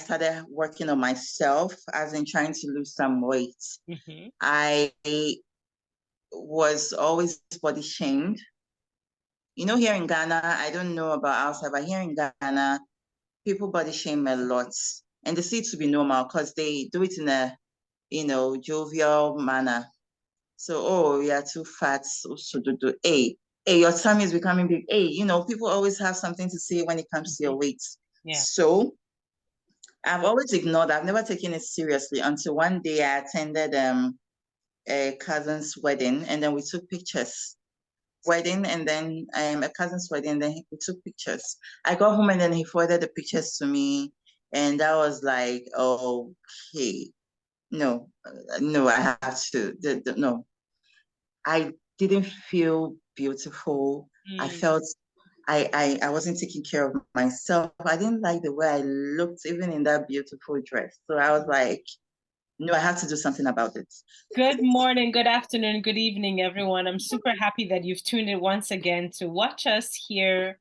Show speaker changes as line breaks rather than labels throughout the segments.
started working on myself, as in trying to lose some weight. I was always body shamed. You know, here in Ghana, I don't know about outside, but here in Ghana, people body shame a lot. And they see it to be normal because they do it in a, jovial manner. So, oh, you're too fat. So, hey, your tummy is becoming big. Hey, people always have something to say when it comes to your weight.
Yeah.
So I've always ignored. I've never taken it seriously until one day I attended a cousin's wedding, and then we took pictures. Wedding, and then a cousin's wedding, and then we took pictures. I got home, and then he forwarded the pictures to me, and I was like, okay, no, I have to. No, I didn't feel beautiful. I felt I wasn't taking care of myself. I didn't like the way I looked, even in that beautiful dress. So I was like, no, I have to do something about it.
Good morning, good afternoon, good evening, everyone. I'm super happy that you've tuned in once again to watch us here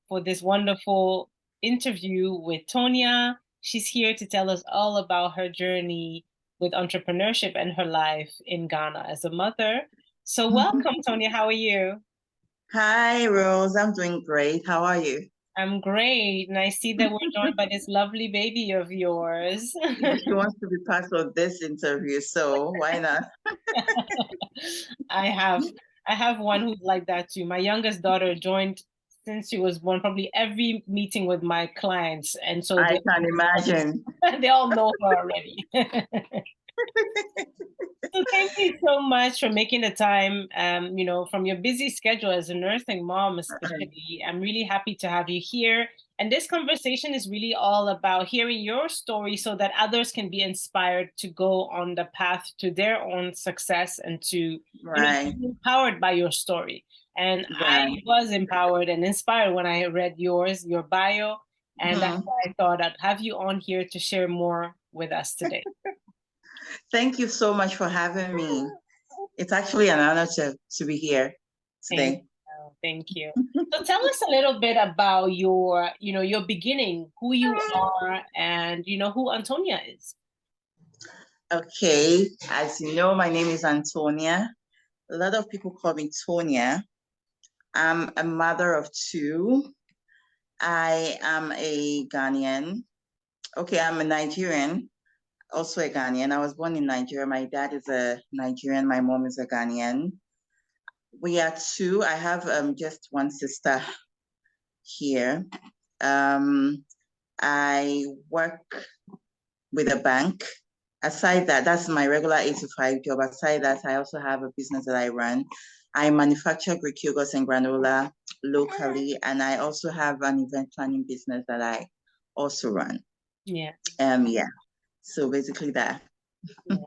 for this wonderful interview with Tonia. She's here to tell us all about her journey with entrepreneurship and her life in Ghana as a mother. So welcome, Tonia. How are you?
Hi, Rose. I'm doing great. How are you?
I'm great. And I see that we're joined by this lovely baby of yours.
She wants to be part of this interview, so why not?
I have one who's like that too. My youngest daughter joined since she was born, probably every meeting with my clients. And so
I can imagine.
They all know her already. So thank you so much for making the time, from your busy schedule as a nursing mom, especially. I'm really happy to have you here. And this conversation is really all about hearing your story so that others can be inspired to go on the path to their own success and to be empowered by your story. And I was empowered and inspired when I read your bio. And that's why I thought I'd have you on here to share more with us today.
Thank you so much for having me. It's actually an honor to be here today.
Thank you. So tell us a little bit about your beginning, who you are, and who Antonia is.
Okay, as you know, my name is Antonia. A lot of people call me Tonia. I'm a mother of two. I am a Ghanaian. Okay, I'm a Nigerian, also a Ghanaian. I was born in Nigeria. My dad is a Nigerian. My mom is a Ghanaian. We are two. I have just one sister here. I work with a bank. Aside that, that's my regular 8-to-5 job. Aside that, I also have a business that I run. I manufacture Greek yogurt and granola locally, and I also have an event planning business that I also run.
Yeah.
So basically that.
Yeah.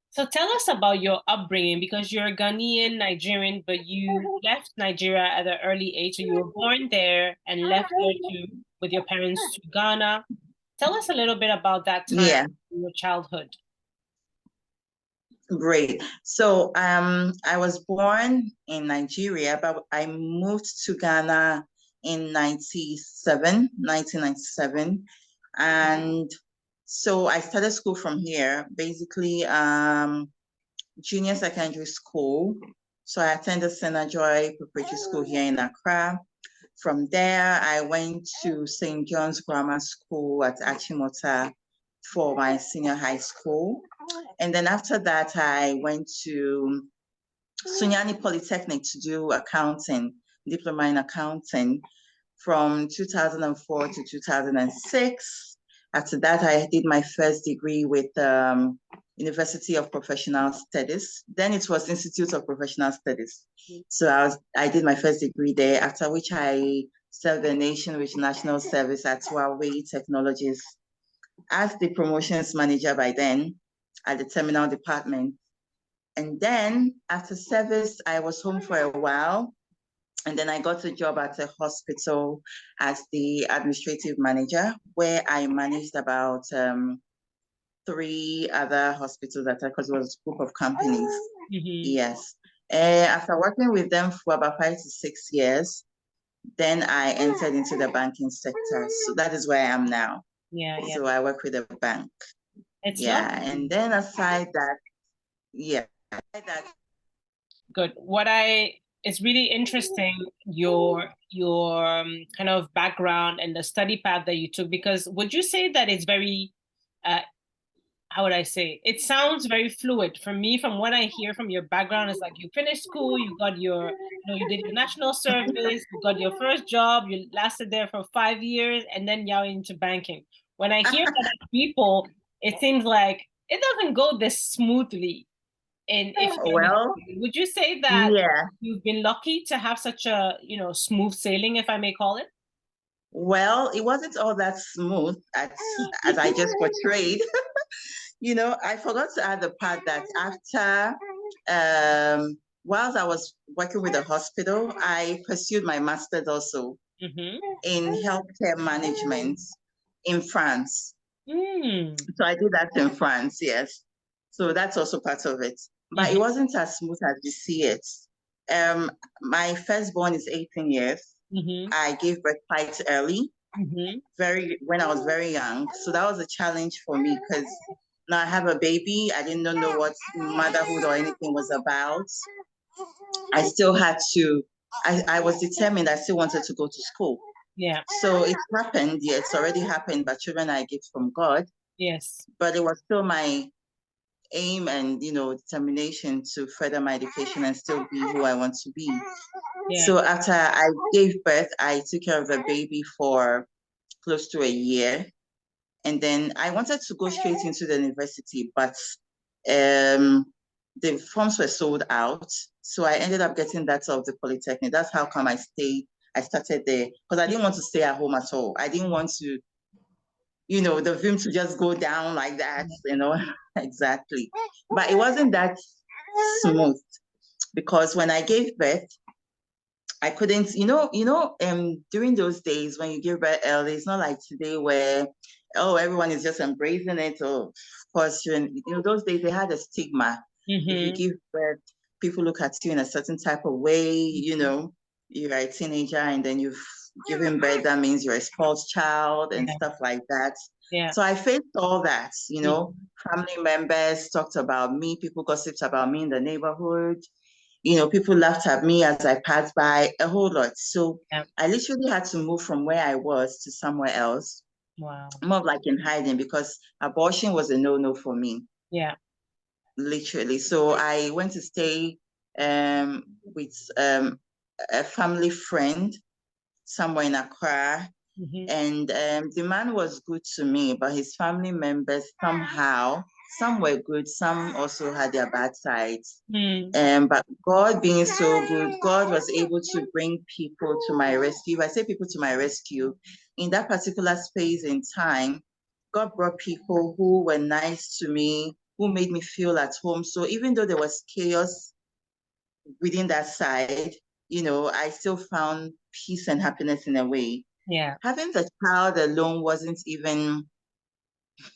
So tell us about your upbringing, because you're a Ghanaian Nigerian, but you left Nigeria at an early age. So you were born there and left there with your parents to Ghana. Tell us a little bit about that time in your childhood.
Great. So I was born in Nigeria, but I moved to Ghana in 1997. And so I started school from here, basically junior secondary school. So I attended Senajoy Preparatory School here in Accra. From there, I went to St. John's Grammar School at Achimota for my senior high school. And then after that, I went to Sunyani Polytechnic to do accounting, diploma in accounting from 2004 to 2006. After that, I did my first degree with University of Professional Studies. Then it was Institute of Professional Studies. So I did my first degree there, after which I served the nation with national service at Huawei Technologies as the promotions manager by then at the terminal department. And then after service, I was home for a while. And then I got a job at a hospital as the administrative manager, where I managed about 3 other hospitals because it was a group of companies. Yes. After working with them for about 5 to 6 years, then I entered into the banking sector. So that is where I am now.
Yeah, yeah.
So I work with a bank.
It's
Yeah.
lovely.
And then aside that, yeah, aside that,
Good. It's really interesting your kind of background and the study path that you took, because would you say that it's very uh how would I say, it sounds very fluid for me. From what I hear from your background, it's like you finished school, you got your, you did your national service, you got your first job, you lasted there for 5 years, and then you're into banking. When I hear other people, it seems like it doesn't go this smoothly. And if you're in
well,
would you say that
yeah.
you've been lucky to have such a, smooth sailing, if I may call it?
Well, it wasn't all that smooth as I just portrayed. I forgot to add the part that after, whilst I was working with the hospital, I pursued my master's also in healthcare management in France. So I did that in France, yes. So that's also part of it. But it wasn't as smooth as you see it. My firstborn is 18 years. I gave birth quite early, when I was very young. So that was a challenge for me because now I have a baby. I didn't know what motherhood or anything was about. I still had to, I was determined. I still wanted to go to school.
Yeah.
So it happened. Yeah, it's already happened, but children are a gift from God.
Yes.
But it was still my aim and, determination to further my education and still be who I want to be.
Yeah.
So after I gave birth, I took care of the baby for close to a year. And then I wanted to go straight into the university, but the forms were sold out. So I ended up getting that of the Polytechnic. That's how come I started there, because I didn't want to stay at home at all. I didn't want to, the vim to just go down like that, exactly. But it wasn't that smooth, because when I gave birth, I couldn't, during those days when you give birth early, it's not like today where, everyone is just embracing it. Or, of course, those days they had a stigma. If you give birth, people look at you in a certain type of way, you're a teenager and then you've given birth, that means you're a spoiled child and stuff like that.
Yeah.
So I faced all that, family members talked about me, people gossiped about me in the neighborhood. People laughed at me as I passed by, a whole lot. So I literally had to move from where I was to somewhere else.
Wow.
More like in hiding, because abortion was a no-no for me.
Yeah.
Literally. So I went to stay with a family friend somewhere in Accra. And the man was good to me, but his family members somehow, some were good, some also had their bad sides. But God being so good, God was able to bring people to my rescue. If I say people to my rescue, in that particular space in time, God brought people who were nice to me, who made me feel at home. So even though there was chaos within that side, I still found peace and happiness in a way.
Yeah.
Having the child alone wasn't even,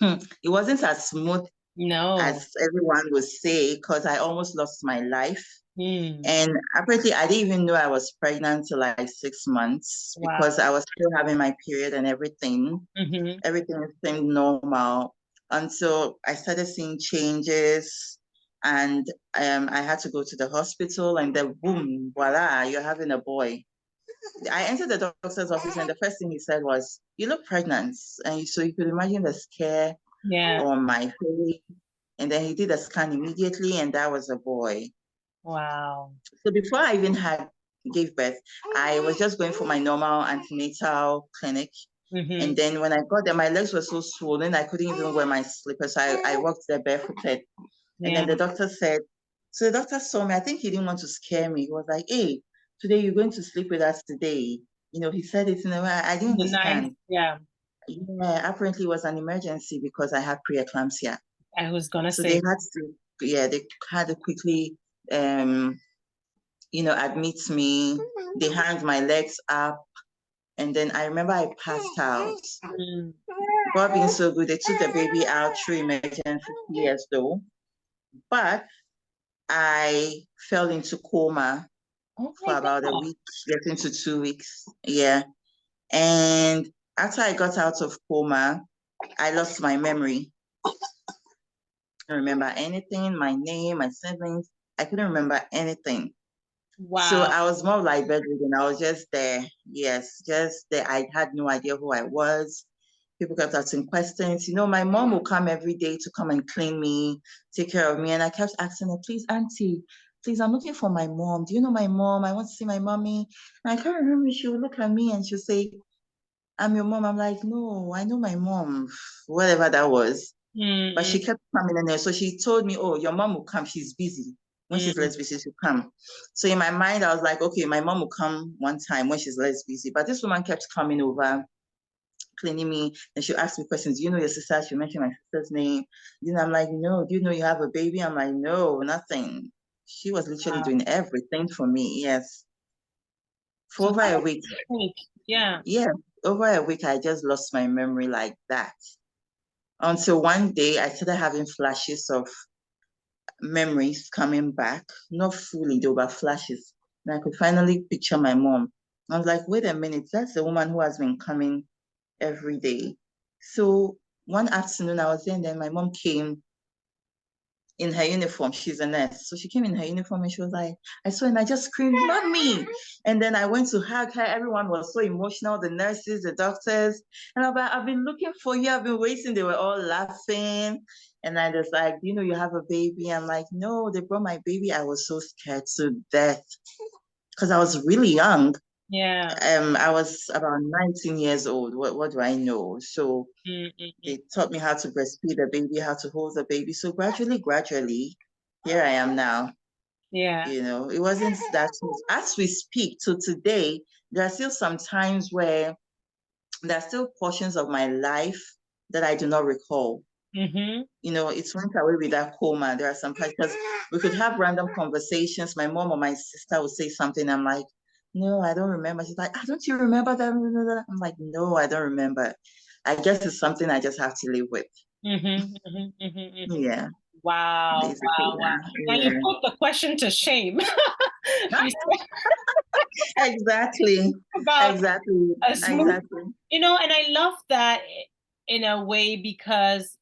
it wasn't as smooth as everyone would say, because I almost lost my life. And apparently I didn't even know I was pregnant till like 6 months, because I was still having my period and everything. Everything seemed normal until I started seeing changes, and I had to go to the hospital, and then boom, voila, you're having a boy. I entered the doctor's office, and the first thing he said was, "You look pregnant." And so you could imagine the scare on my face. And then he did a scan immediately, and that was a boy.
Wow.
So before I even gave birth, I was just going for my normal antenatal clinic. And then when I got there, my legs were so swollen, I couldn't even wear my slippers. So I walked there barefooted. And then the doctor said, so the doctor saw me. I think he didn't want to scare me. He was like, "Hey, today you're going to sleep with us today." He said it in a way I didn't understand.
Yeah,
apparently it was an emergency because I had preeclampsia.
I was gonna
So
say.
they had to quickly, admit me. They hung my legs up. And then I remember I passed out. God being so good, they took the baby out through emergency years though. But I fell into coma for about a week, getting to 2 weeks. Yeah. And after I got out of coma, I lost my memory. I don't remember anything, my name, my siblings. I couldn't remember anything.
Wow.
So I was more like bedridden. I was just there. Yes, just there. I had no idea who I was. People kept asking questions. You know, my mom would come every day to come and clean me, take care of me. And I kept asking her, please, auntie, please, I'm looking for my mom. Do you know my mom? I want to see my mommy. And I can't remember. She would look at me and she'll say, I'm your mom. I'm like, no, I know my mom, whatever that was. But she kept coming in there. So she told me, oh, your mom will come. She's busy. When she's less busy, she'll come. So in my mind, I was like, okay, my mom will come one time when she's less busy. But this woman kept coming over, cleaning me, and she'll ask me questions. Do you know your sister? She'll mention my sister's name. You know, I'm like, no. Do you know you have a baby? I'm like, no, nothing. She was literally doing everything for me. Yes. For over a week.
Yeah.
Yeah. Over a week, I just lost my memory like that. Until one day I started having flashes of memories coming back, not fully though, but flashes. And I could finally picture my mom. I was like, wait a minute, that's the woman who has been coming every day. So one afternoon I was there, and then my mom came in her uniform. She's a nurse. So she came in her uniform and she was like, I saw, and I just screamed, Mommy. And then I went to hug her. Everyone was so emotional, the nurses, the doctors. And I was like, I've been looking for you. I've been waiting. They were all laughing. And I was like, you know, you have a baby. I'm like, no, they brought my baby. I was so scared to death because I was really young.
Yeah.
I was about 19 years old. What do I know? So they taught me how to breastfeed the baby, how to hold the baby. So gradually, here I am now.
Yeah.
You know, it wasn't that smooth. As we speak to today, there are still some times where there are still portions of my life that I do not recall. You know, it went away with that coma. There are some parts because we could have random conversations. My mom or my sister would say something. I'm like, no, I don't remember. She's like, don't you remember that? I'm like, no, I don't remember. I guess it's something I just have to live with. Yeah.
Wow.
Basically,
Wow. Now you put the question to shame.
Exactly. Exactly.
You know, and I love that in a way because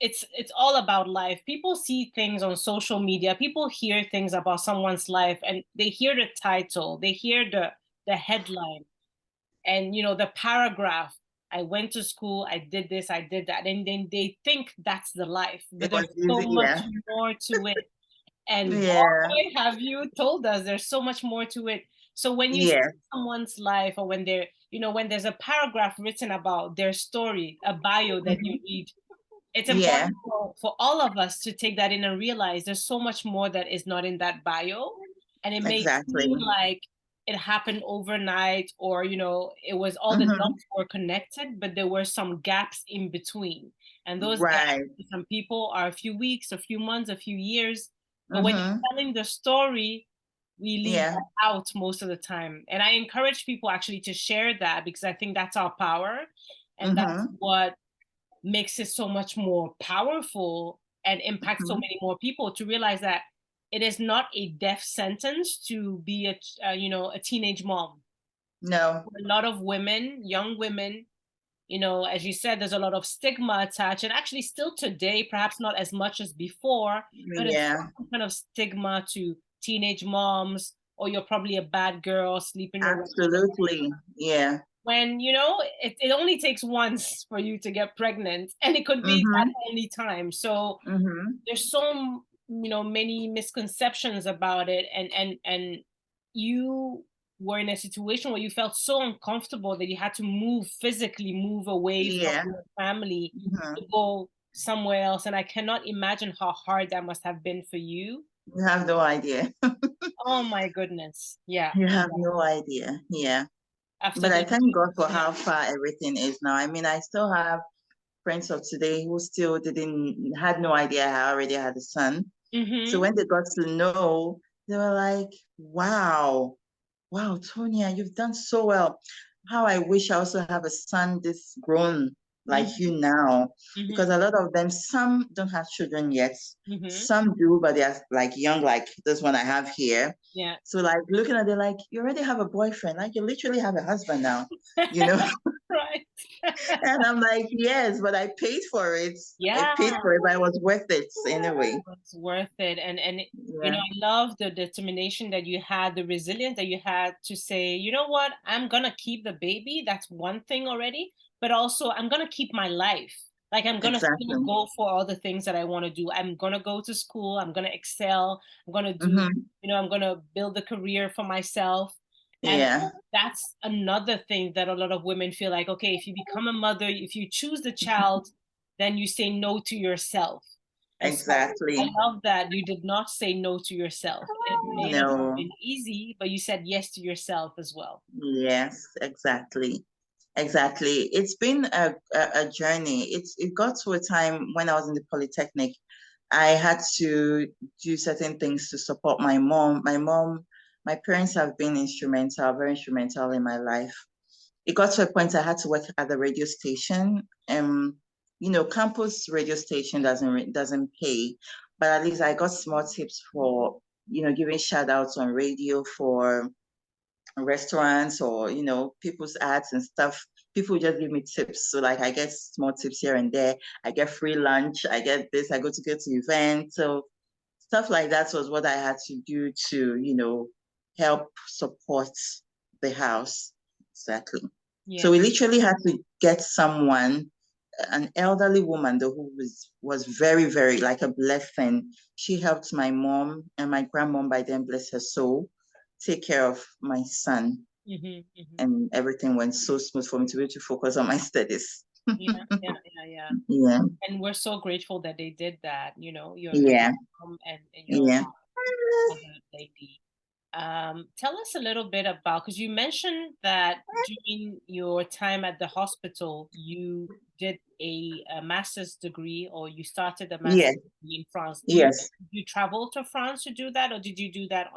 it's all about life. People see things on social media. People hear things about someone's life, and they hear the title, they hear the headline, and you know the paragraph. I went to school, I did this, I did that, and then they think that's the life. But there's so much more to it. And boy, have you told us there's so much more to it. So when you see someone's life, or when they're, you know, when there's a paragraph written about their story, a bio that you read, it's important for all of us to take that in and realize there's so much more that is not in that bio. And it may seem like it happened overnight, or, you know, it was all the dots were connected, but there were some gaps in between. And those gaps for some people are a few weeks, a few months, a few years. But when you're telling the story, we leave that out most of the time. And I encourage people actually to share that, because I think that's our power. And that's what makes it so much more powerful and impacts so many more people, to realize that it is not a death sentence to be a teenage mom.
No.
A lot of women, young women, you know, as you said, there's a lot of stigma attached, and actually still today, perhaps not as much as before, but there's some kind of stigma to teenage moms, or you're probably a bad girl sleeping around.
Absolutely. Yeah.
When, you know, it only takes once for you to get pregnant, and it could be that only time. So there's so, you know, many misconceptions about it, and you were in a situation where you felt so uncomfortable that you had to physically move away from your family to go somewhere else. And I cannot imagine how hard that must have been for you.
You have no idea.
Oh my goodness. Yeah.
You have no idea. Yeah. But I thank God for how far everything is now. I mean, I still have friends of today who still had no idea I already had a son. So when they got to know, they were like, wow, Tonia, you've done so well. How I wish I also have a son this grown like you now. Because a lot of them, some don't have children yet. Some do, but they're like young, like this one I have here. So like looking at it, like, you already have a boyfriend, like you literally have a husband now, you know?
Right.
And I'm like, yes, but I paid for it. I
Yeah.
paid for it, but it was worth it anyway.
It's worth it. And
Yeah,
I love the determination that you had, the resilience that you had to say, you know what, I'm gonna keep the baby. That's one thing already, but also I'm gonna keep my life. Like I'm gonna still
exactly.
go for all the things that I want to do. I'm gonna go to school, I'm gonna excel, I'm gonna do,
Hmm.
I'm gonna build a career for myself. And
Yeah,
that's another thing that a lot of women feel like, okay, if you become a mother, if you choose the child, then you say no to yourself. And so I
exactly.
love that you did not say no to yourself. It may not have
No,
been easy, but you said yes to yourself as well.
yes, exactly. Exactly. It's been a journey. It got to a time when I was in the Polytechnic, I had to do certain things to support my mom. My parents have been instrumental, very instrumental in my life. It got to a point I had to work at the radio station. Campus radio station doesn't pay, but at least I got small tips for, giving shout outs on radio for restaurants or, people's ads and stuff. People just give me tips. So like I get small tips here and there. I get free lunch. I get this. I go to events. So stuff like that was what I had to do to, help support the house. Exactly. So
Yeah.
we literally had to get someone, an elderly woman though, who was very, very like a blessing. She helped my mom and my grandmom by then, bless her soul, take care of my son. And everything went so smooth for me to be able to focus on my studies.
Yeah, yeah, yeah, yeah.
Yeah,
And we're so grateful that they did that, your
yeah,
mom and your
yeah.
other lady. Tell us a little bit about, because you mentioned that during your time at the hospital, you did a master's degree, or you started a master's
Yes,
degree in France.
yes.
You travel to France to do that, or did you do that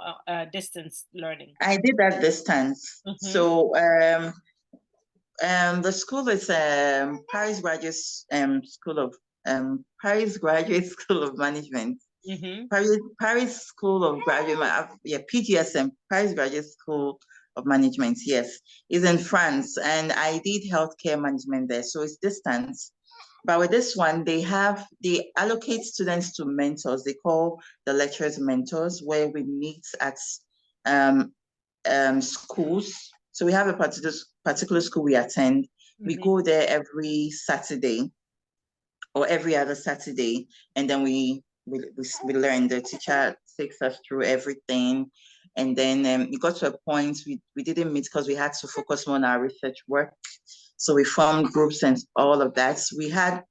distance learning?
I did that distance.
Mm-hmm.
So the school is Paris Graduate School of Management.
Mm-hmm.
Paris School of yeah, PGSM, Paris Graduate School of Management, yes, is in France. And I did healthcare management there. So it's distance. But with this one, they allocate students to mentors. They call the lecturers mentors, where we meet at um, schools. So we have a particular school we attend. We
Mm-hmm.
go there every Saturday or every other Saturday, and then we learn. The teacher takes us through everything, and then it got to a point we didn't meet because we had to focus more on our research work. So we formed groups and all of that. We had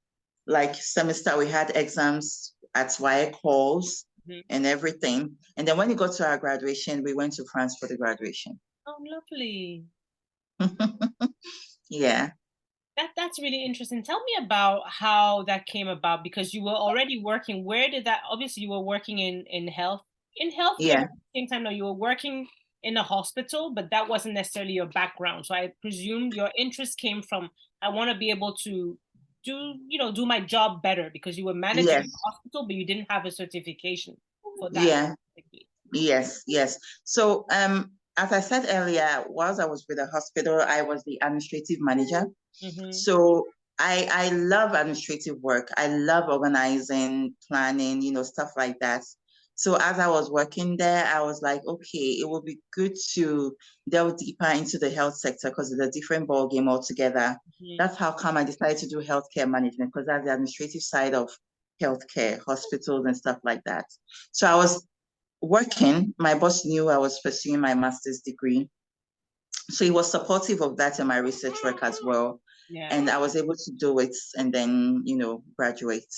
we had exams at wire calls
Mm-hmm.
and everything. And then when it got to our graduation, we went to France for the graduation.
Oh, lovely.
Yeah.
That's really interesting. Tell me about how that came about, because you were already working. Where did that? Obviously, you were working in healthcare.
Yeah.
At the same time, no, you were working in a hospital, but that wasn't necessarily your background. So I presume your interest came from, I want to be able to do my job better, because you were managing
Yes.
the hospital, but you didn't have a certification for that
Yeah.
specifically.
Yes. Yes. So as I said earlier, whilst I was with the hospital, I was the administrative manager.
Mm-hmm.
So I love administrative work. I love organizing, planning, stuff like that. So as I was working there, I was like, okay, it would be good to delve deeper into the health sector because it's a different ball game altogether.
Mm-hmm.
That's how come I decided to do healthcare management, because that's the administrative side of healthcare, hospitals and stuff like that. So I was working. My boss knew I was pursuing my master's degree. So he was supportive of that in my research work as well.
Yeah.
And I was able to do it and then, graduate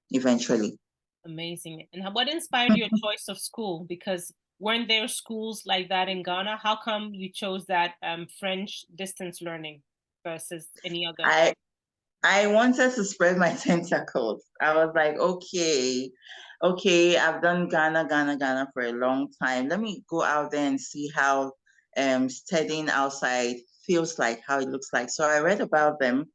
eventually.
Amazing. And what inspired your choice of school? Because weren't there schools like that in Ghana? How come you chose that French distance learning versus any other?
I I wanted to spread my tentacles. I was like, okay, I've done Ghana for a long time. Let me go out there and see how studying outside feels like, how it looks like. So I read about them,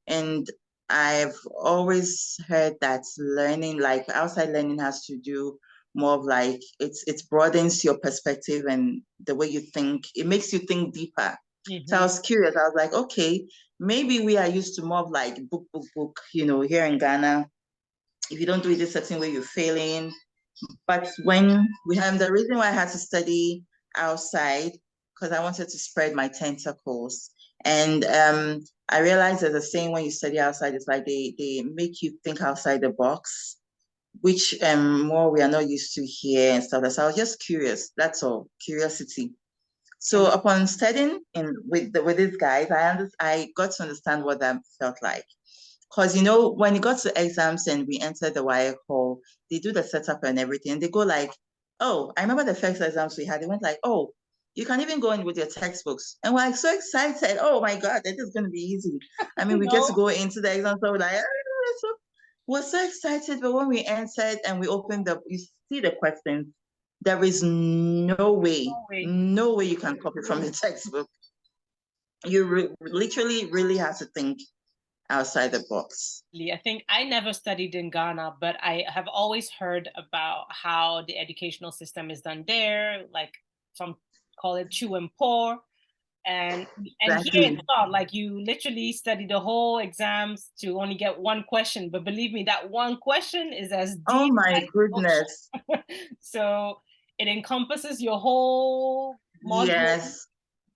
and I've always heard that learning, like outside learning, has to do more of like it broadens your perspective and the way you think. It makes you think deeper. So I was curious. I was like, okay, maybe we are used to more of like book, here in Ghana. If you don't do it a certain way, you're failing. But when the reason why I had to study outside, because I wanted to spread my tentacles. And I realized there's a saying when you study outside, it's like they make you think outside the box, which more we are not used to here and stuff. So I was just curious. That's all, curiosity. So upon studying with these guys, I got to understand what that felt like. Because, when it got to exams and we entered the wire hall, they do the setup and everything. They go like, oh, I remember the first exams we had. They went like, oh, you can even go in with your textbooks. And we're like so excited. Oh my God, that is going to be easy. I mean, we get to go into the exam. So we're like, we're so excited. But when we entered and we opened you see the questions, there is no way you can copy from the textbook. You literally really have to think outside the box.
I think I never studied in Ghana, but I have always heard about how the educational system is done there, like some call it chew and pour. And
Exactly.
here it's not like you literally study the whole exams to only get one question. But believe me, that one question is as deep.
Oh my goodness.
So it encompasses your whole module.
Yes.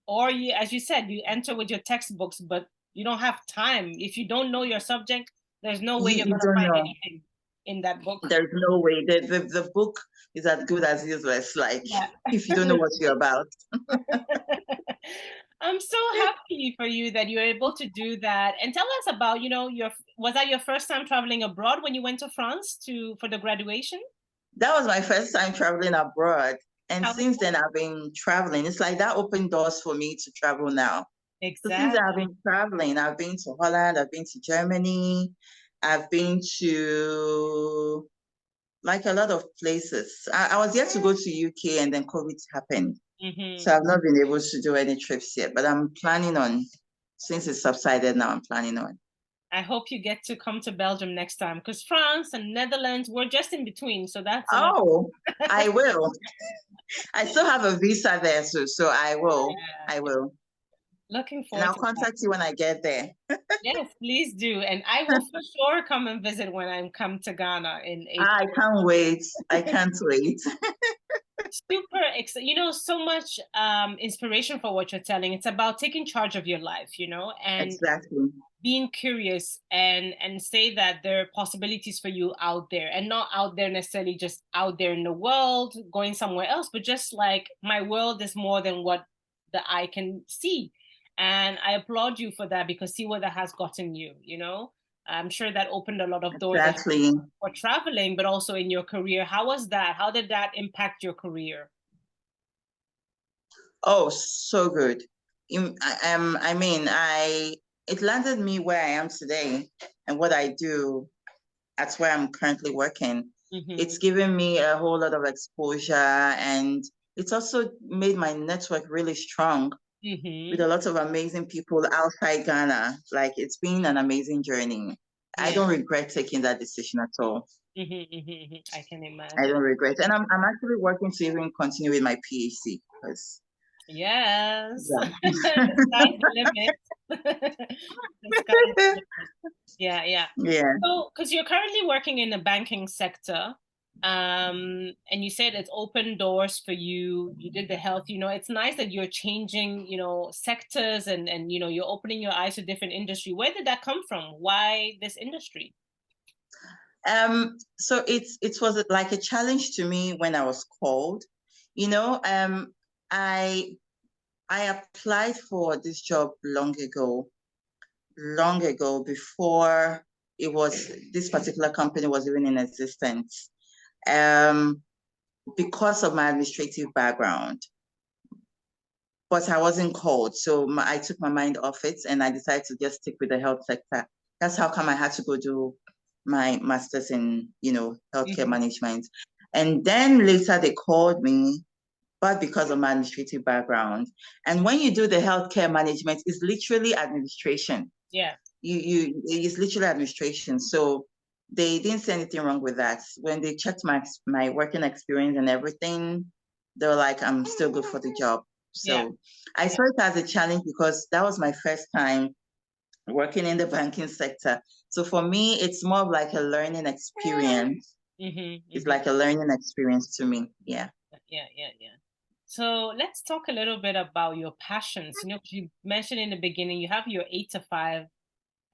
Or as you said, you enter with your textbooks, but you don't have time. If you don't know your subject, there's no way you're going to find anything in that book.
There's no way. The book is as good as useless, if you don't know what you're about.
I'm so happy for you that you're able to do that. And tell us about, was that your first time traveling abroad when you went to France for the graduation?
That was my first time traveling abroad. And since then, I've been traveling. It's like that opened doors for me to travel now.
Exactly.
So since I've been traveling, I've been to Holland, I've been to Germany, I've been to a lot of places. I was yet to go to UK and then COVID happened. So I've not been able to do any trips yet, but I'm planning on, since it's subsided now, I'm planning on.
I hope you get to come to Belgium next time, because France and Netherlands, we're just in between. So that's
I will. I still have a visa there, so I will. Yeah. I will.
Looking forward.
And I'll contact you when I get there.
Yes, please do. And I will for sure come and visit when I come to Ghana in April.
I can't wait. I can't wait.
Super excited. So much inspiration for what you're telling. It's about taking charge of your life, and
exactly.
Being curious and say that there are possibilities for you out there, and not out there necessarily just out there in the world, going somewhere else, but just like my world is more than what the eye can see. And I applaud you for that, because see what that has gotten you, I'm sure that opened a lot of doors for traveling, but also in your career. How was that? How did that impact your career?
Oh, so good. It landed me where I am today and what I do. That's where I'm currently working. It's given me a whole lot of exposure, and it's also made my network really strong with a lot of amazing people outside Ghana. It's been an amazing journey. Yeah. I don't regret taking that decision at all.
I can imagine.
I don't regret. And I'm actually working to even continue with my PhD, because
yes. Yeah. The sky's the limit. Yeah. So, because you're currently working in the banking sector, and you said it's opened doors for you. You did the health. It's nice that you're changing, sectors, and you're opening your eyes to different industry. Where did that come from? Why this industry?
So it was like a challenge to me when I was called. I applied for this job long ago, before this particular company was even in existence, because of my administrative background. But I wasn't called, so I took my mind off it, and I decided to just stick with the health sector. That's how come I had to go do my master's in, healthcare management. And then later they called me, but because of my administrative background. And when you do the healthcare management, it's literally administration.
Yeah.
It's literally administration. So they didn't say anything wrong with that. When they checked my working experience and everything, they were like, I'm still good for the job. So I saw it as a challenge because that was my first time working in the banking sector. So for me, it's more of like a learning experience. It's like a learning experience to me. Yeah.
Yeah. So let's talk a little bit about your passions. You know, you mentioned in the beginning you have your 8 to 5,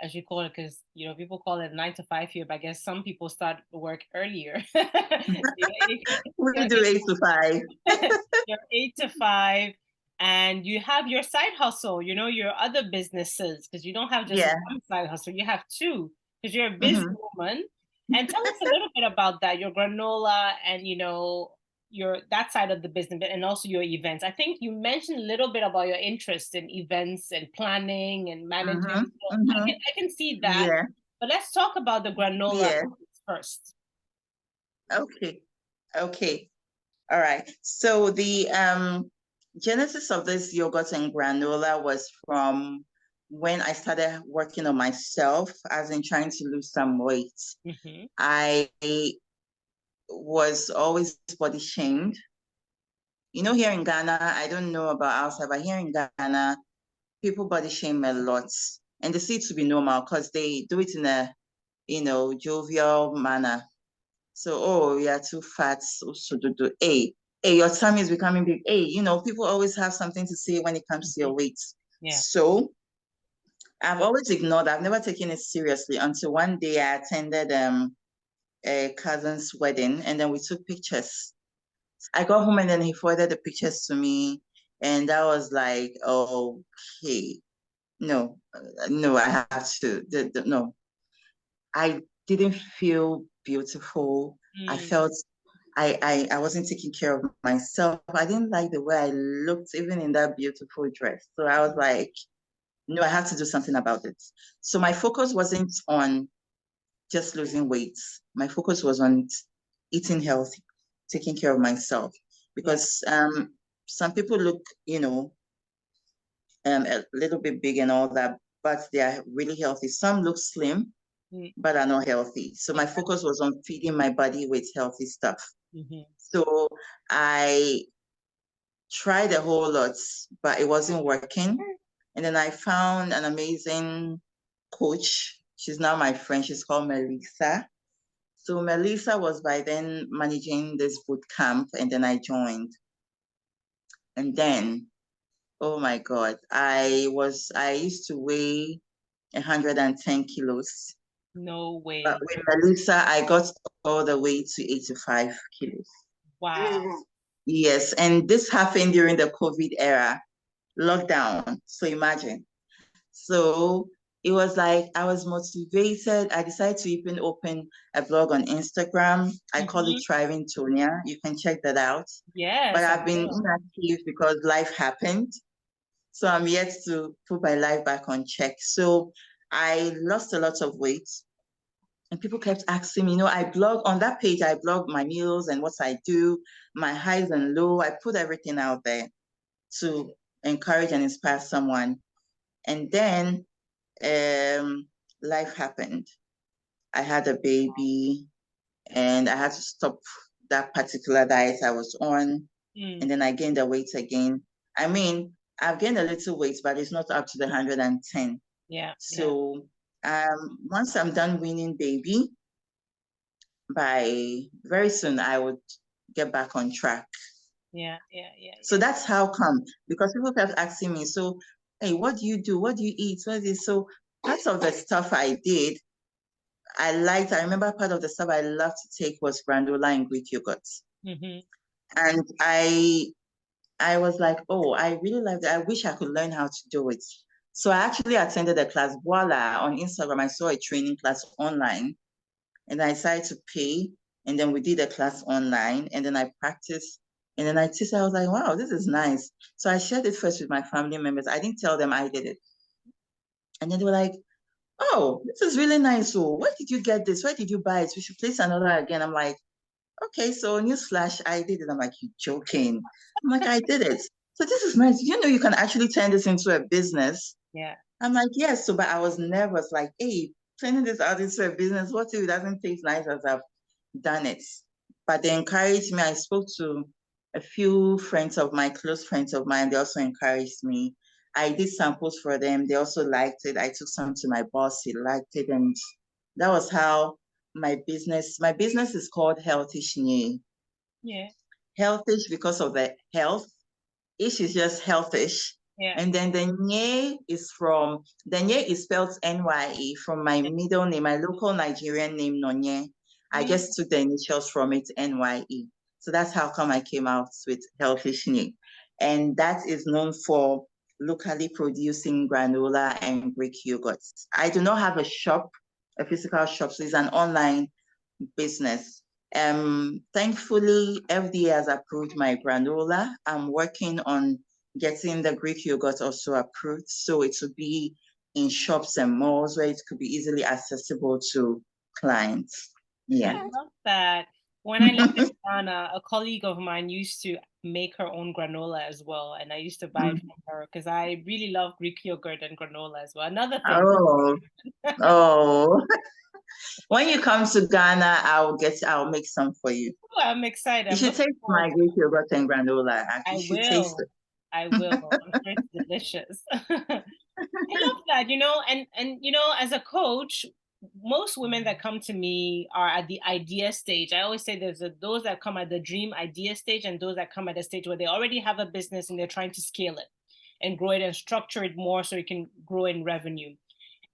as you call it, because you know people call it 9 to 5 here, but I guess some people start work earlier.
We do 8 to 5.
You're 8 to 5, and you have your side hustle. You know, your other businesses, because you don't have just one side hustle. You have two, because you're a businesswoman. And tell us a little bit about that, your granola and, you know, that side of the business, and also your events. I think you mentioned a little bit about your interest in events and planning and managing. So I can see that.
Yeah.
But let's talk about the granola first.
Okay. All right. So the genesis of this yogurt and granola was from when I started working on myself, as in trying to lose some weight. I was always body shamed. You know, here in Ghana, I don't know about outside, but here in Ghana, people body shame a lot. And they see it to be normal because they do it in a, you know, jovial manner. So, oh, you're too fat. So, hey, your tummy is becoming big. Hey, you know, people always have something to say when it comes to your weight. So I've always ignored, I've never taken it seriously until one day I attended a cousin's wedding, and then we took pictures. I got home and then he forwarded the pictures to me, and that was like, okay, no, I have to, no. I didn't feel beautiful. I felt I wasn't taking care of myself. I didn't like the way I looked, even in that beautiful dress. So I was like, no, I have to do something about it. So my focus wasn't on just losing weight. My focus was on eating healthy, taking care of myself. Because some people look, you know, a little bit big and all that, but they are really healthy. Some look slim, but are not healthy. So my focus was on feeding my body with healthy stuff. So I tried a whole lot, but it wasn't working. And then I found an amazing coach. She's now my friend. She's called Melissa. So Melissa was by then managing this boot camp, and then I joined. And then, oh my God, I used to weigh 110 kilos.
No way.
But with Melissa, I got all the way to 85 kilos.
Wow.
Yes, and this happened during the COVID era, lockdown. So imagine. So it was like I was motivated. I decided to even open a blog on Instagram. I call it Thriving Tonia. You can check that out.
Yes.
But I've been inactive because life happened. So I'm yet to put my life back on check. So I lost a lot of weight. And people kept asking me, you know, I blog on that page, I blog my meals and what I do, my highs and low. I put everything out there to encourage and inspire someone. And then life happened. I had a baby and I had to stop that particular diet I was on. And then I gained the weight again. I mean, I've gained a little weight, but it's not up to the 110. So once I'm done weaning baby, by very soon I would get back on track. So that's how come, because people kept asking me, so, hey, what do you do? What do you eat? What is it? So part of the stuff I did, I remember part of the stuff I loved to take was granola and Greek yogurt. And I was like, oh, I really loved it. I wish I could learn how to do it. So I actually attended a class, voila, on Instagram. I saw a training class online and I decided to pay. And then we did a class online and then I practiced. And then I was like, wow, this is nice. So I shared it first with my family members. I didn't tell them I did it. And then they were like, oh, this is really nice. So where did you get this? Where did you buy it? We should place another again. I'm like, okay, so newsflash, I did it. I'm like, you joking? I'm like, I did it. So this is nice. You know, you can actually turn this into a business. I'm like, yes. So, but I was nervous, like, hey, turning this out into a business, what if it doesn't taste nice as I've done it? But they encouraged me. I spoke to a few friends of mine, close friends of mine, they also encouraged me. I did samples for them. They also liked it. I took some to my boss. He liked it. And that was how my business is called Healthish Nye.
Yeah.
Healthish because of the health. Ish is just healthish.
Yeah.
And then the Nye is spelled Nye from my middle name, my local Nigerian name, Nonye. I just took the initials from it, Nye. So that's how come I came out with Healthish Nye. And that is known for locally producing granola and Greek yogurts. I do not have a physical shop, so it's an online business. Thankfully, FDA has approved my granola. I'm working on getting the Greek yogurt also approved, so it will be in shops and malls where it could be easily accessible to clients. Yeah.
I love that. When I lived in Ghana, a colleague of mine used to make her own granola as well, and I used to buy it from her because I really love Greek yogurt and granola as well. Another thing.
Oh. When you come to Ghana, I'll make some for you.
Oh, I'm excited.
You should taste my Greek yogurt and granola.
I
You should taste
will.
it.
I will. I'm sure it's delicious. I love that, and as a coach, most women that come to me are at the idea stage. I always say there's those that come at the dream idea stage and those that come at a stage where they already have a business and they're trying to scale it and grow it and structure it more so it can grow in revenue.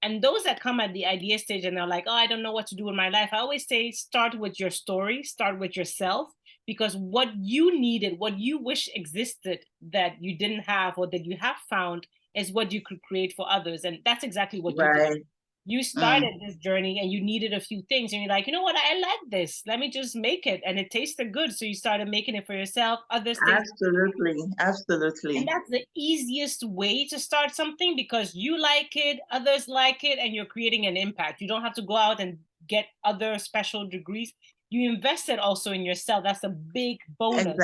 And those that come at the idea stage and they're like, oh, I don't know what to do with my life. I always say, start with your story, start with yourself, because what you needed, what you wish existed that you didn't have or that you have found is what you could create for others. And that's exactly what you did. You started this journey and you needed a few things and you're like, you know what, I like this. Let me just make it. And it tasted good. So you started making it for yourself. Others
Absolutely.
And that's the easiest way to start something because you like it, others like it, and you're creating an impact. You don't have to go out and get other special degrees. You invested also in yourself. That's a big bonus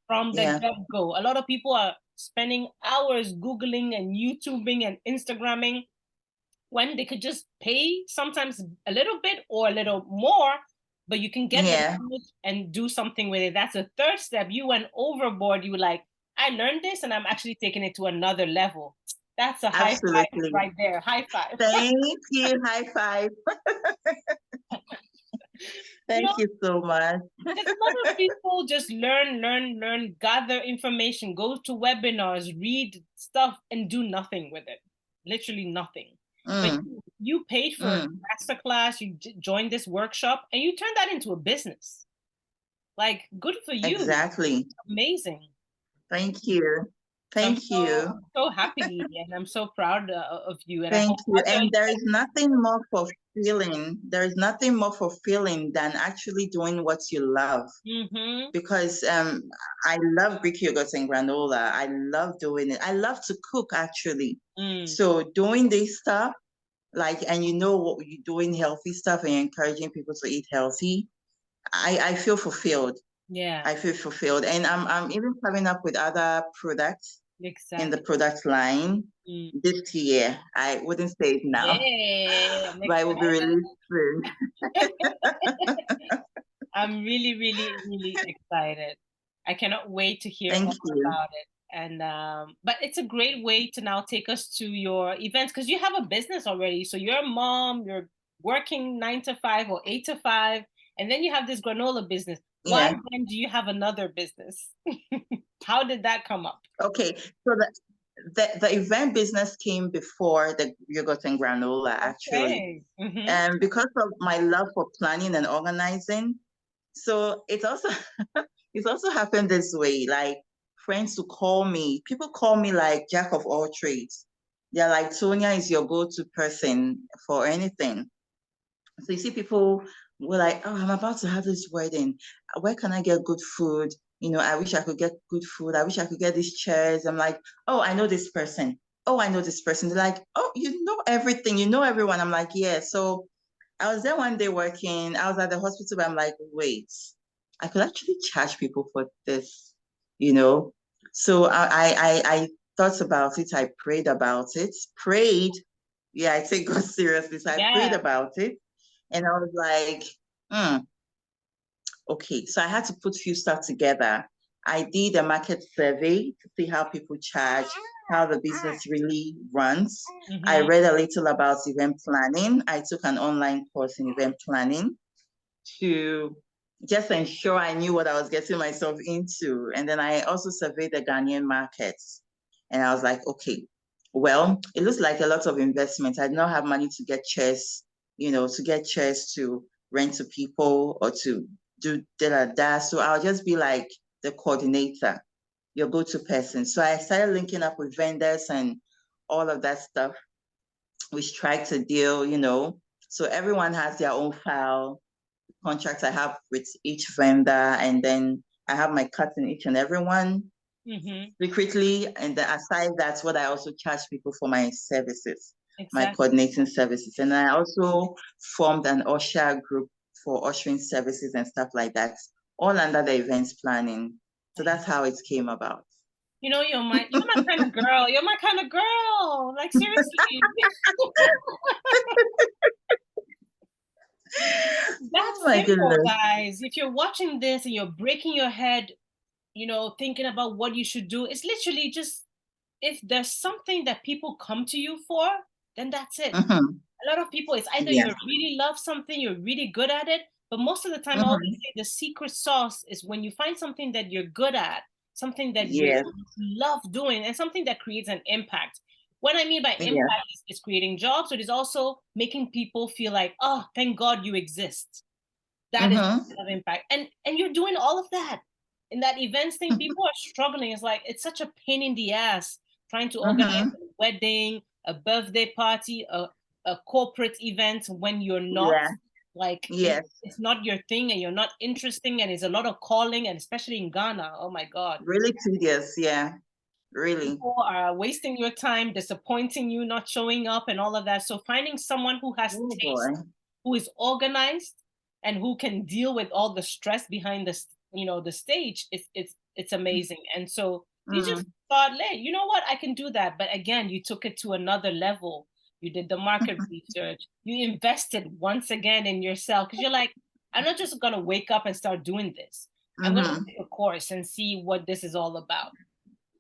from the get-go. A lot of people are spending hours Googling and YouTubing and Instagramming when they could just pay sometimes a little bit or a little more, but you can get the knowledge and do something with it. That's the third step. You went overboard. You were like, I learned this and I'm actually taking it to another level. That's a high five right there. High five.
Thank you. High five. Thank you so much.
There's a lot of people just learn, gather information, go to webinars, read stuff, and do nothing with it. Literally nothing. But you paid for a masterclass, you joined this workshop, and you turned that into a business. Like, good for you.
Exactly.
Amazing.
Thank you. Thank you.
I'm so happy and I'm so proud of you. And
Thank you. And there is nothing more fulfilling. There is nothing more fulfilling than actually doing what you love. Because I love Greek yogurt and granola. I love doing it. I love to cook actually. So doing this stuff, and you know what you're doing, healthy stuff and encouraging people to eat healthy, I feel fulfilled.
Yeah.
I feel fulfilled. And I'm even coming up with other products in the product line this year. I wouldn't say it now, but I will be released soon.
I'm really, really, really excited. I cannot wait to hear all about it. And but it's a great way to now take us to your events because you have a business already. So you're a mom, you're working 9 to 5 or 8 to 5, and then you have this granola business. Why then do you have another business? How did that come up?
Okay, so the event business came before the yogurt and granola actually. And because of my love for planning and organizing, so it's also happened this way. Like friends who call me, people call me like jack of all trades. They're like, Tonia is your go-to person for anything. So you see people were like, oh, I'm about to have this wedding. Where can I get good food? I wish I could get good food. I wish I could get these chairs. I'm like, oh, I know this person. Oh, I know this person. They're like, oh, you know everything. You know everyone. I'm like, yeah. So I was there one day working. I was at the hospital, but I'm like, wait, I could actually charge people for this, So I thought about it. I prayed about it. Yeah, I take God seriously. So I prayed about it. And I was like, okay. So I had to put few stuff together. I did a market survey to see how people charge, how the business really runs. I read a little about event planning. I took an online course in event planning to just ensure I knew what I was getting myself into. And then I also surveyed the Ghanaian markets. And I was like, okay, well, it looks like a lot of investment. I did not have money to get chairs, to rent to people or to do da. So I'll just be like the coordinator, your go-to person. So I started linking up with vendors and all of that stuff. We strike a deal, So everyone has their own file, contracts I have with each vendor, and then I have my cut in each and every one secretly. And aside that's what I also charge people for my services, my coordinating services. And I also formed an usher group for ushering services and stuff like that, all under the events planning. So that's how it came about.
You're my kind of girl. You're my kind of girl. Like, seriously. That's simple, guys. If you're watching this and you're breaking your head, thinking about what you should do, it's literally just, if there's something that people come to you for, then that's it. A lot of people, it's either you really love something, you're really good at it, but most of the time, I always say the secret sauce is when you find something that you're good at, something that you love doing, and something that creates an impact. What I mean by impact is creating jobs, but it's also making people feel like, oh, thank God you exist. That is of impact. And you're doing all of that. In that events thing, people are struggling. It's like, it's such a pain in the ass trying to organize a wedding, a birthday party, a corporate event when you're not it's not your thing and you're not interesting, and it's a lot of calling, and especially in Ghana, oh my God.
Really tedious, really.
People are wasting your time, disappointing you, not showing up and all of that. So finding someone who has taste, who is organized, and who can deal with all the stress behind the stage, it's amazing. And so you just thought, hey, you know what, I can do that. But again, you took it to another level. You did the market research. You invested once again in yourself, because you're like, I'm not just gonna wake up and start doing this. I'm gonna take a course and see what this is all about.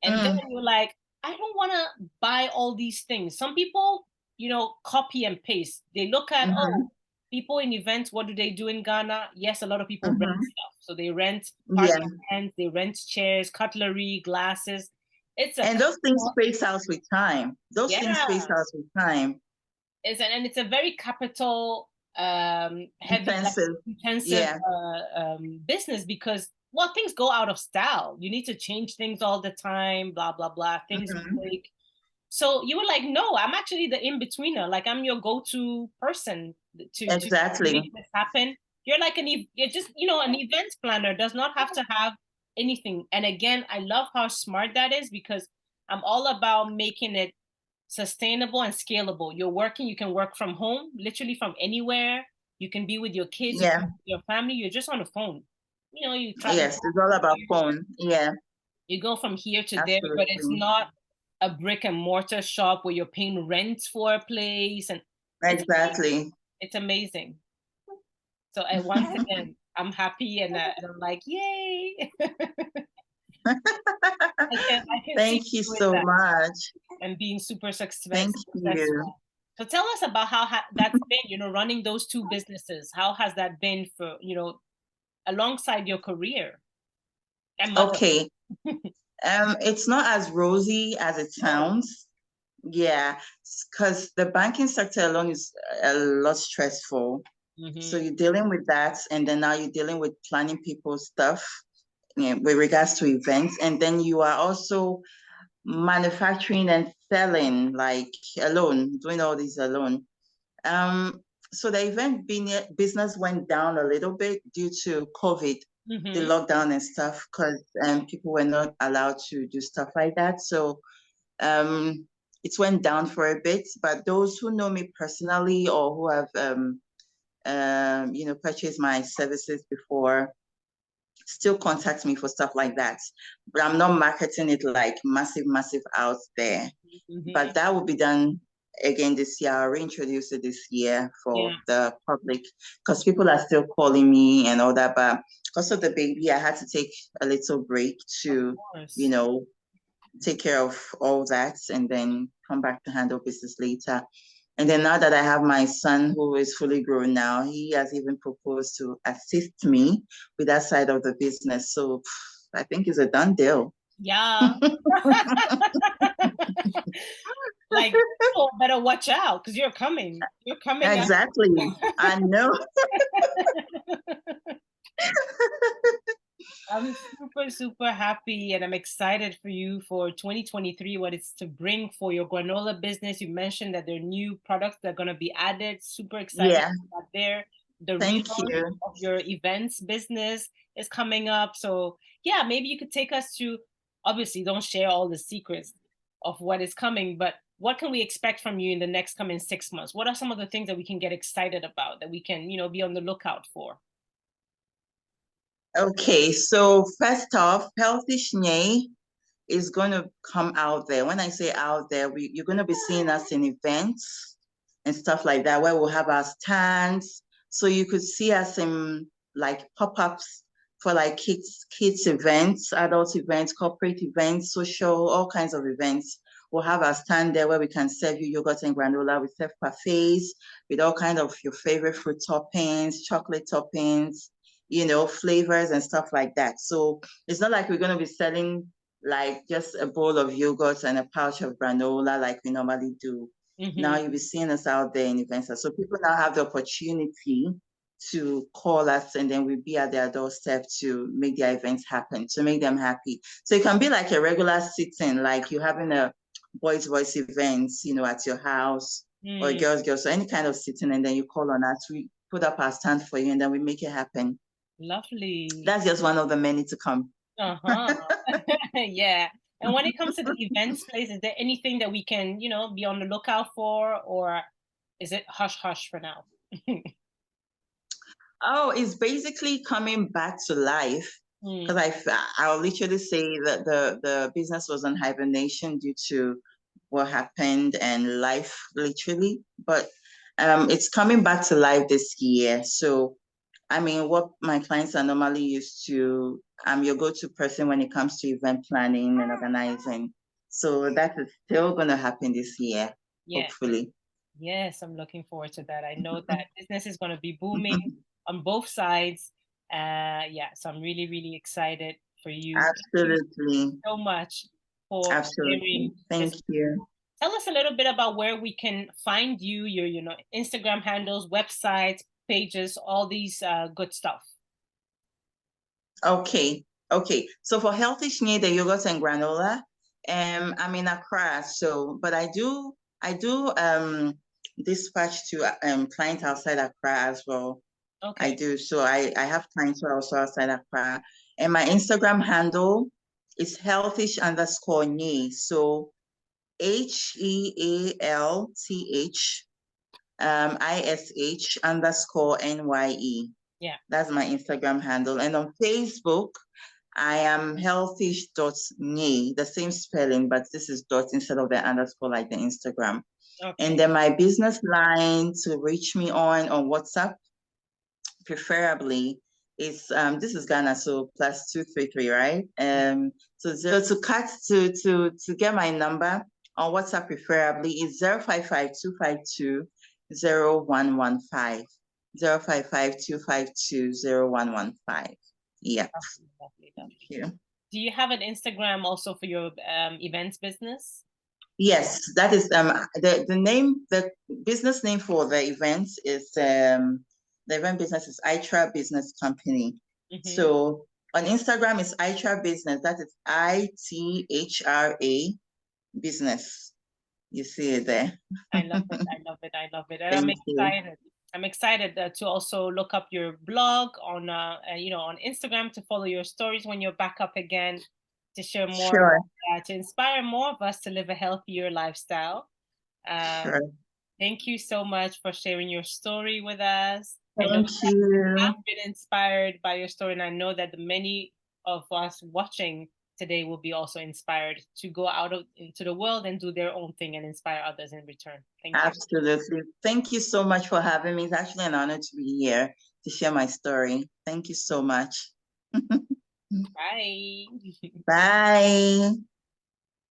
And then you're like, I don't want to buy all these things. Some people, copy and paste. They look at, people in events, what do they do in Ghana? Yes, a lot of people rent stuff. So they rent parking tents, they rent chairs, cutlery, glasses.
And those things space out with time. Things space out with time.
It's a very capital heavy, intensive business, because things go out of style. You need to change things all the time, blah, blah, blah. Things break. So you were like, no, I'm actually the in-betweener. Like, I'm your go-to person to make this happen. You're like an event planner does not have to have anything. And again, I love how smart that is, because I'm all about making it sustainable and scalable. You're working, you can work from home, literally from anywhere. You can be with your kids, you can be with your family. You're just on the phone. You travel.
Yes, it's all about phone. Yeah.
You go from here to there, but it's not a brick and mortar shop where you're paying rent for a place. And it's amazing. So once again, I'm happy, and I'm like, yay. I can
Thank you so much.
And being super successful.
Thank you.
So tell us about how that's been, running those two businesses. How has that been for, alongside your career?
Okay. It's not as rosy as it sounds. Yeah, because the banking sector alone is a lot stressful. So you're dealing with that, and then now you're dealing with planning people's stuff with regards to events, and then you are also manufacturing and selling, like, alone, doing all this alone. So the event business went down a little bit due to COVID, the lockdown and stuff, because people were not allowed to do stuff like that. So it went down for a bit. But those who know me personally, or who have purchased my services before, still contact me for stuff like that. But I'm not marketing it like massive out there. But that will be done again this year. I'll reintroduce it this year for
Yeah.
the public, because people are still calling me and all that. But because of the baby, I had to take a little break to, you know, take care of all that and then come back to handle business later. And then now that I have my son who is fully grown now, he has even proposed to assist me with that side of the business. So I think it's a done deal.
Yeah. Like, oh, better watch out because you're coming. You're coming up.
Exactly. I know.
I'm super, super happy and I'm excited for you for 2023, what it's to bring for your granola business. You mentioned that there are new products that are going to be added. Super excited
Yeah.
about there. The
Thank
relaunch
you.
of your events business is coming up. So yeah, maybe you could take us to, obviously don't share all the secrets of what is coming, but what can we expect from you in the next coming 6 months? What are some of the things that we can get excited about that we can, be on the lookout for?
Okay, so first off, Healthish Nye is going to come out there. When I say out there, you're going to be seeing us in events and stuff like that, where we'll have our stands. So you could see us in like pop-ups for like kids events, adult events, corporate events, social, all kinds of events. We'll have our stand there where we can serve you yogurt and granola. We serve parfaits with all kinds of your favorite fruit toppings, chocolate toppings, flavors and stuff like that. So it's not like we're going to be selling like just a bowl of yogurt and a pouch of granola like we normally do. Now you'll be seeing us out there in events. So people now have the opportunity to call us and then we'll be at their doorstep to make their events happen, to make them happy. So it can be like a regular sitting, like you're having a boys' voice events, at your house or girls. So any kind of sitting, and then you call on us, we put up our stand for you and then we make it happen.
Lovely.
That's just one of the many to come.
Yeah. And when it comes to the events place, is there anything that we can, be on the lookout for, or is it hush hush for now?
Oh, it's basically coming back to life. Because I'll literally say that the business was on hibernation due to what happened and life, literally. But it's coming back to life this year. So, I mean, what my clients are normally used to, I'm your go-to person when it comes to event planning and organizing. So that is still going to happen this year, hopefully.
Yes, I'm looking forward to that. I know that business is going to be booming on both sides. Yeah, so I'm really, really excited for you.
Absolutely.
Thank you so much for
sharing. Thank you.
Tell us a little bit about where we can find you, your, Instagram handles, websites, pages, all these good stuff.
Okay. So for Healthish Nye, the yogurt and granola, I'm in Accra. So, but I do dispatch to clients outside Accra as well. Okay. I do. So I have clients who are also outside Accra. And my Instagram handle is healthish_nye. So HEALTH_NYE. Yeah. That's my Instagram handle. And on Facebook, I am healthish.nye, the same spelling, but this is dot instead of the underscore like the Instagram. Okay. And then my business line to reach me on WhatsApp, preferably, is this is Ghana, so +233, right? So to get my number on WhatsApp, preferably, is 055-252-0115. 055-252-0115. Yeah. Lovely. Thank you.
Do you have an Instagram also for your events business?
Yes, that is the business name for the events is the event business is Ithra Business Company. So on Instagram is Ithra Business. That is ITHRA Business. You see it there.
I love it. And I'm excited. I'm excited to also look up your blog on on Instagram, to follow your stories when you're back up again, to share more about that, to inspire more of us to live a healthier lifestyle. Thank you so much for sharing your story with us.
Thank you.
I've been inspired by your story, and I know that the many of us watching today will be also inspired to go out into the world and do their own thing and inspire others in return. Thank you.
Absolutely. Thank you so much for having me. It's actually an honor to be here to share my story. Thank you so much.
Bye.
Bye.